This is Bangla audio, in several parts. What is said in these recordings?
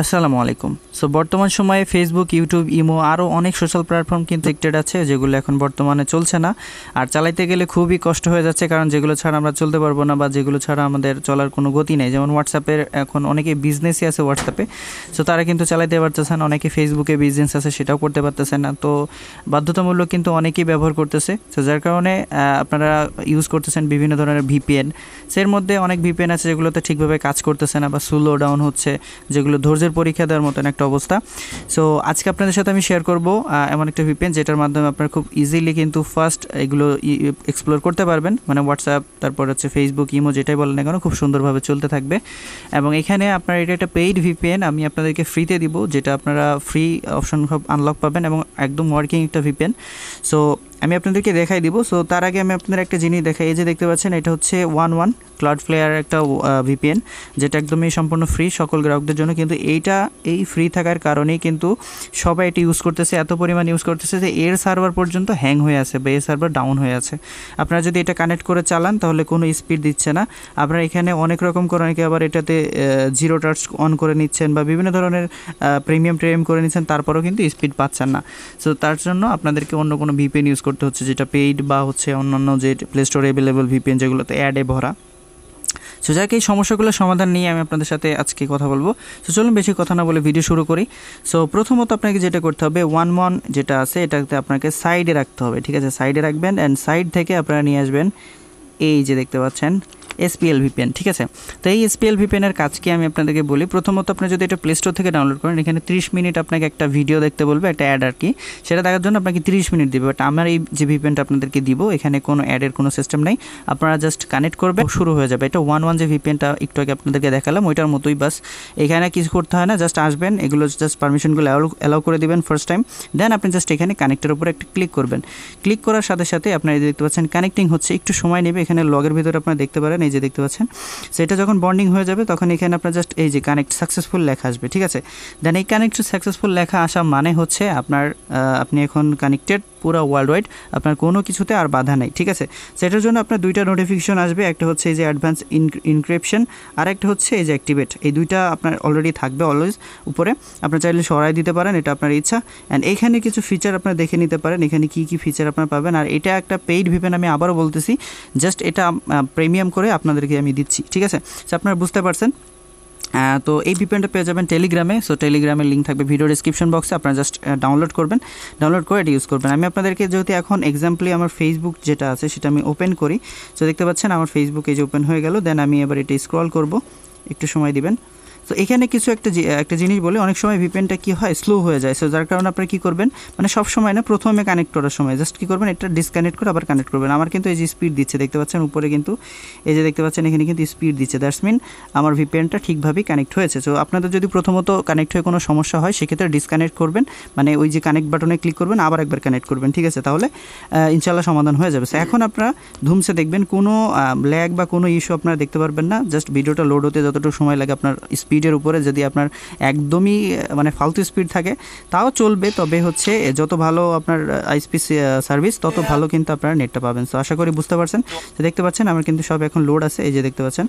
আসসালামু আলাইকুম। সো বর্তমান সময়ে ফেসবুক, ইউটিউব, ইমো আরও অনেক সোশ্যাল প্ল্যাটফর্ম কিন্তু এক্টেড আছে, যেগুলো এখন বর্তমানে চলছে না, আর চালাইতে গেলে খুবই কষ্ট হয়ে যাচ্ছে, কারণ যেগুলো ছাড়া আমরা চলতে পারবো না বা যেগুলো ছাড়া আমাদের চলার কোনো গতি নেই। যেমন হোয়াটসঅ্যাপের এখন অনেকে বিজনেসই আছে হোয়াটসঅ্যাপে, সো তারা কিন্তু চালাইতে পারতেছে না। অনেকে ফেসবুকে বিজনেস আছে, সেটাও করতে পারতেছে না। তো বাধ্যতামূলক কিন্তু অনেকেই ব্যবহার করতেছে, তো যার কারণে আপনারা ইউজ করতেছেন বিভিন্ন ধরনের ভিপিএন। এর মধ্যে অনেক ভিপিএন আছে যেগুলোতে ঠিকভাবে কাজ করতেছে না বা স্লো ডাউন হচ্ছে, যেগুলো ধৈর্যের পরীক্ষা দেওয়ার মতন একটা অবস্থা। সো আজকে আপনাদের সাথে আমি শেয়ার করব এমন একটা ভিপিএন যেটার মাধ্যমে আপনারা খুব ইজিলি কিন্তু ফার্স্ট এগুলো এক্সপ্লোর করতে পারবেন। মানে হোয়াটসঅ্যাপ, তারপর হচ্ছে ফেসবুক, ইমো, যেটাই বলেন না কেন খুব সুন্দরভাবে চলতে থাকবে। এবং এখানে আপনার এটা একটা পেইড ভিপিএন আমি আপনাদেরকে ফ্রিতে দিব, যেটা আপনারা ফ্রি অপশন আনলক পাবেন এবং একদম ওয়ার্কিং একটা ভিপিএন। সো আমি আপনাদেরকে দেখাই দিব। সো তার আগে আমি আপনাদের একটা জিনিস দেখাই। এই যে দেখতে পাচ্ছেন, এটা হচ্ছে 1 ক্লাউডফ্লেয়ার একটা ভিপিএন, যেটা একদমই সম্পূর্ণ ফ্রি সকল গ্রাহকদের জন্য। কিন্তু এই ফ্রি থাকার কারণেই কিন্তু সবাই এটি ইউজ করতেছে, এত পরিমাণ ইউজ করতেছে যে এর সার্ভার পর্যন্ত হ্যাং হয়ে আছে বা এর সার্ভার ডাউন হয়ে আছে। আপনারা যদি এটা কানেক্ট করে চালান তাহলে কোনো স্পিড দিচ্ছে না। আপনারা এখানে অনেক রকম করে, অনেকে আবার এটাতে জিরো টাচ অন করে নিচ্ছেন বা বিভিন্ন ধরনের প্রিমিয়াম করে নিচ্ছেন, তারপরেও কিন্তু স্পিড পাচ্ছেন না। সো তার জন্য আপনাদেরকে অন্য কোনো ভিপিএন ইউজ করতে হচ্ছে, যেটা পেইড বা হচ্ছে অন্যান্য যে প্লে স্টোরে অ্যাভেলেবল ভিপিএন যেগুলোতে অ্যাডে ভরা। সো যাকে এই সমস্যাগুলোর সমাধান নিয়ে আমি আপনাদের সাথে আজকে কথা বলবো। সো চলুন বেশি কথা না বলে ভিডিও শুরু করি। সো প্রথমত আপনাকে যেটা করতে হবে, 1 যেটা আছে এটাতে আপনাকে সাইডে রাখতে হবে, ঠিক আছে? সাইডে রাখবেন অ্যান্ড সাইড থেকে আপনারা নিয়ে আসবেন এই যে দেখতে পাচ্ছেন এসপিএল ভিপিএন, ঠিক আছে? তো এই এসপিএল ভিপিএনের কাজ কি আমি আপনাদেরকে বলি। প্রথমত আপনি যদি এটা প্লে স্টোর থেকে ডাউনলোড করেন, এখানে 30 মিনিট আপনাকে একটা ভিডিও দেখতে বলবে, একটা অ্যাড আর কি, সেটা দেখার জন্য আপনাকে 30 মিনিট দেবে। বাট আমার এই যে ভিপিএনটা আপনাদেরকে দিব, এখানে কোনো অ্যাডের কোনো সিস্টেম নেই। আপনারা জাস্ট কানেক্ট করবে, শুরু হয়ে যাবে। এটা 1 যে ভিপিএনটা একটু আগে আপনাদেরকে দেখালাম ওইটার মতোই, বাস এখানে কিছু করতে হয় না। জাস্ট আসবেন, এগুলো জাস্ট পারমিশনগুলো অ্যালাউ করে দিবেন ফার্স্ট টাইম, দেন আপনি জাস্ট এখানে কানেক্টের উপরে একটা ক্লিক করবেন। ক্লিক করার সাথে সাথে আপনারা এই যে দেখতে পাচ্ছেন কানেক্টিং হচ্ছে, একটু সময় নেবে। এখানে লগের ভিতরে আপনারা দেখতে পারেন, এই যে দেখতে পাচ্ছেন। সেটা যখন বন্ডিং হয়ে যাবে তখন এখানে আপনার জাস্ট এই যে কানেক্ট সাকসেসফুল লেখা আসবে, ঠিক আছে? দেন এই কানেক্ট সাকসেসফুল লেখা আসা মানে হচ্ছে আপনি এখন কানেক্টেড পুরো ওয়ার্ল্ড ওয়াইড, আপনার কোনো কিছুতে আর বাধা নেই, ঠিক আছে? সেটার জন্য আপনার দুইটা নোটিফিকেশন আসবে, একটা হচ্ছে এই যে অ্যাডভান্স ইনক্রিপশন, আর একটা হচ্ছে এই যে অ্যাক্টিভেট। এই দুইটা আপনার অলরেডি থাকবে অলওয়েজ উপরে, আপনার চাইলে সরাই দিতে পারেন, এটা আপনার ইচ্ছা। অ্যান্ড এইখানে কিছু ফিচার আপনারা দেখে নিতে পারেন, এখানে কী কী ফিচার আপনারা পাবেন। আর এটা একটা পেইড ভিপিএন, আমি আবারও বলতেছি, জাস্ট এটা প্রিমিয়াম করে আপনাদেরকে আমি দিচ্ছি, ঠিক আছে? সো আপনারা বুঝতে পারছেন। তো এই ভিপিএনটা পেয়ে যাবেন টেলিগ্রামে। সো টেলিগ্রামের লিঙ্ক থাকবে ভিডিও ডিসক্রিপশন বক্সে, আপনারা জাস্ট ডাউনলোড করবেন, ডাউনলোড করে এটা ইউজ করবেন। আমি আপনাদেরকে যেহেতু এখন এক্সাম্পলি আমার ফেসবুক যেটা আছে সেটা আমি ওপেন করি। সো দেখতে পাচ্ছেন আমার ফেসবুক এই যে ওপেন হয়ে গেল। দেন আমি এবার এটা স্ক্রল করব, একটু সময় দিবেন। তো এখানে কিছু একটা জিনিস বলে, অনেক সময় ভিপিএনটা কী হয়, স্লো হয়ে যায়। সো যার কারণে আপনারা কী করবেন, মানে সব সময় না, প্রথমে কানেক্ট করার সময় জাস্ট কী করবেন, এটা ডিসকানেক্ট করে আবার কানেক্ট করবেন। আমার কিন্তু এই যে স্পিড দিচ্ছে দেখতে পাচ্ছেন উপরে, কিন্তু এই যে দেখতে পাচ্ছেন এখানে কিন্তু স্পিড দিচ্ছে, দ্যাটস মিন আমার ভিপিএনটা ঠিকভাবেই কানেক্ট হয়েছে। সো আপনাদের যদি প্রথমত কানেক্ট হয়ে কোনো সমস্যা হয়, সেক্ষেত্রে ডিসকানেক্ট করবেন, মানে ওই যে কানেক্ট বাটনে ক্লিক করবেন, আবার একবার কানেক্ট করবেন, ঠিক আছে? তাহলে ইনশাল্লাহ সমাধান হয়ে যাবে। সো এখন আপনারা ধুমসে দেখবেন, কোনো ল্যাগ বা কোনো ইস্যু আপনারা দেখতে পারবেন না। জাস্ট ভিডিওটা লোড হতে যতটুকু সময় লাগে, আপনার স্পিডের উপরে যদি আপনার একদমই মানে ফালতু স্পিড থাকে তাও চলবে, তবে হচ্ছে যত ভালো আপনার আইএসপি সার্ভিস তত ভালো কিন্তু আপনারা নেটটা পাবেন। সো আশা করি বুঝতে পারছেন। তো দেখতে পাচ্ছেন আমার কিন্তু সব এখন লোড আছে, এই যে দেখতে পাচ্ছেন।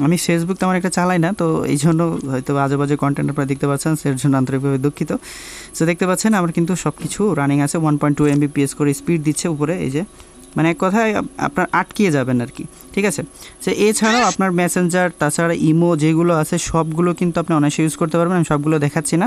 আমি ফেসবুক তেমন একটা চালাই না, তো এই জন্য হয়তো আজে বাজে কন্টেন্ট আপনারা দেখতে পাচ্ছেন, সেটার জন্য আন্তরিকভাবে দুঃখিত। সো দেখতে পাচ্ছেন আমার কিন্তু সব কিছু রানিং আছে, 1.2 Mbps করে স্পিড দিচ্ছে উপরে, এই যে মানে এক কথায় আপনার আটকিয়ে যাবেন আর কি, ঠিক আছে? সে এছাড়াও আপনার মেসেঞ্জার, তাছাড়া ইমো যেগুলো আছে সবগুলো কিন্তু আপনি অনায়াসে ইউজ করতে পারবেন। আমি সবগুলো দেখাচ্ছি না।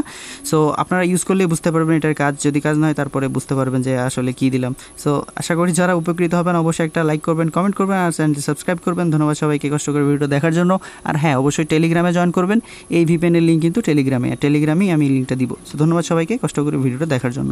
সো আপনারা ইউজ করলেই বুঝতে পারবেন এটার কাজ, যদি কাজ না হয় তারপরে বুঝতে পারবেন যে আসলে কী দিলাম। সো আশা করি যারা উপকৃত হবেন অবশ্যই একটা লাইক করবেন, কমেন্ট করবেন আর চ্যানেলটি সাবস্ক্রাইব করবেন। ধন্যবাদ সবাইকে কষ্ট করে ভিডিও দেখার জন্য। আর হ্যাঁ, অবশ্যই টেলিগ্রামে জয়েন করবেন। এই ভিপিএনের লিঙ্ক কিন্তু টেলিগ্রামেই আমি লিঙ্কটা দিব। সো ধন্যবাদ সবাইকে কষ্ট করে ভিডিওটা দেখার জন্য।